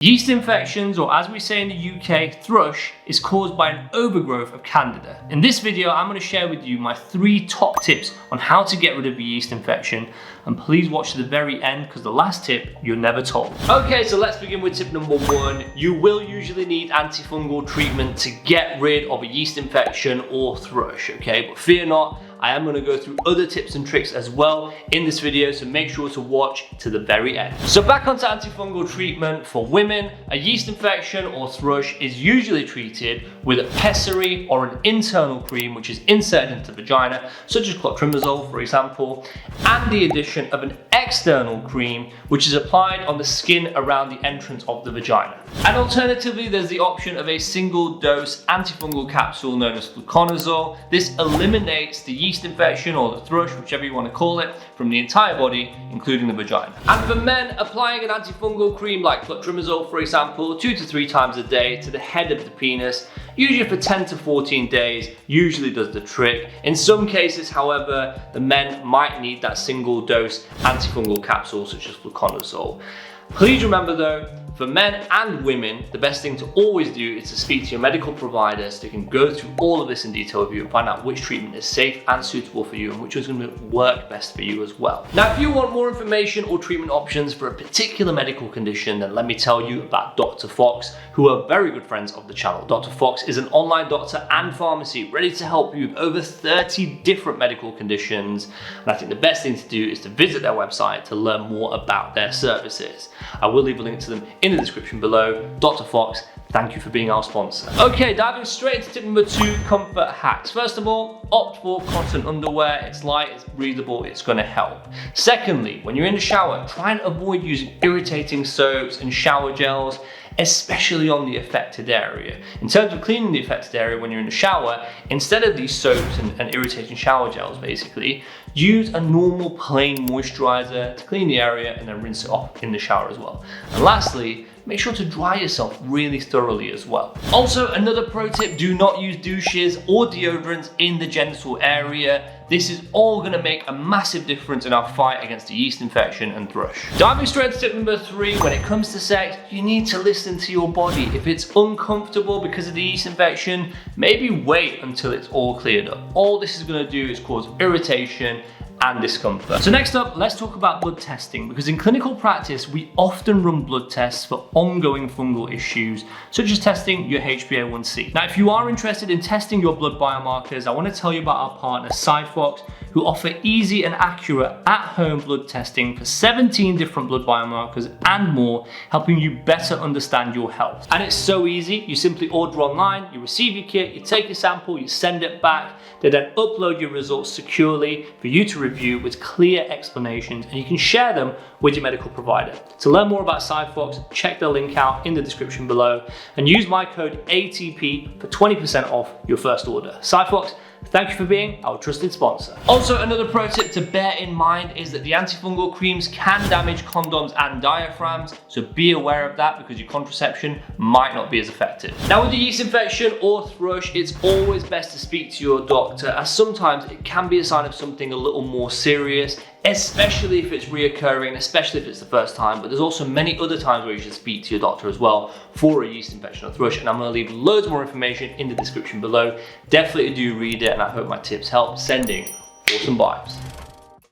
Yeast infections, or as we say in the UK, thrush, is caused by an overgrowth of candida. In this video, I'm going to share with you my 3 top tips on how to get rid of a yeast infection. And please watch to the very end because the last tip you're never told. Okay, so let's begin with tip number 1. You will usually need antifungal treatment to get rid of a yeast infection or thrush, okay? But fear not, I am going to go through other tips and tricks as well in this video, so make sure to watch to the very end. So back onto antifungal treatment. For women, a yeast infection or thrush is usually treated with a pessary or an internal cream which is inserted into the vagina, such as clotrimazole for example, and the addition of an external cream which is applied on the skin around the entrance of the vagina. And alternatively, there's the option of a single dose antifungal capsule known as fluconazole. This eliminates the yeast infection or the thrush, whichever you want to call it, from the entire body, including the vagina. And for men, applying an antifungal cream like clotrimazole, for example, 2 to 3 times a day to the head of the penis, usually for 10 to 14 days, usually does the trick. In some cases, however, the men might need that single dose antifungal capsule such as fluconazole. Please remember though, for men and women, the best thing to always do is to speak to your medical provider so they can go through all of this in detail with you and find out which treatment is safe and suitable for you and which is going to work best for you as well. Now, if you want more information or treatment options for a particular medical condition, then let me tell you about Dr. Fox, who are very good friends of the channel. Dr. Fox is an online doctor and pharmacy ready to help you with over 30 different medical conditions. And I think the best thing to do is to visit their website to learn more about their services. I will leave a link to them in the description below. Dr. Fox, thank you for being our sponsor. Okay, diving straight into tip number 2, comfort hacks. First of all, opt for cotton underwear. It's light, it's breathable, it's gonna help. Secondly, when you're in the shower, try and avoid using irritating soaps and shower gels, especially on the affected area. In terms of cleaning the affected area when you're in the shower, instead of these soaps and irritating shower gels basically, use a normal plain moisturizer to clean the area and then rinse it off in the shower as well. And lastly, make sure to dry yourself really thoroughly as well. Also, another pro tip, do not use douches or deodorants in the genital area. This is all gonna make a massive difference in our fight against the yeast infection and thrush. Diving straight to tip number 3, when it comes to sex, you need to listen to your body. If it's uncomfortable because of the yeast infection, maybe wait until it's all cleared up. All this is gonna do is cause irritation and discomfort. So next up, let's talk about blood testing, because in clinical practice, we often run blood tests for ongoing fungal issues, such as testing your HbA1c. Now, if you are interested in testing your blood biomarkers, I want to tell you about our partner, SiPhox, who offer easy and accurate at-home blood testing for 17 different blood biomarkers and more, helping you better understand your health. And it's so easy. You simply order online, you receive your kit, you take a sample, you send it back, they then upload your results securely for you to review with clear explanations, and you can share them with your medical provider. To learn more about SiPhox, check the link out in the description below and use my code ATP for 20% off your first order. SiPhox, thank you for being our trusted sponsor. Also, another pro tip to bear in mind is that the antifungal creams can damage condoms and diaphragms, so be aware of that because your contraception might not be as effective. Now, with the yeast infection or thrush, it's always best to speak to your doctor, as sometimes it can be a sign of something a little more serious, especially if it's reoccurring, especially if it's the first time, but there's also many other times where you should speak to your doctor as well for a yeast infection or thrush, and I'm gonna leave loads more information in the description below. Definitely do read it, and I hope my tips help. Sending awesome vibes.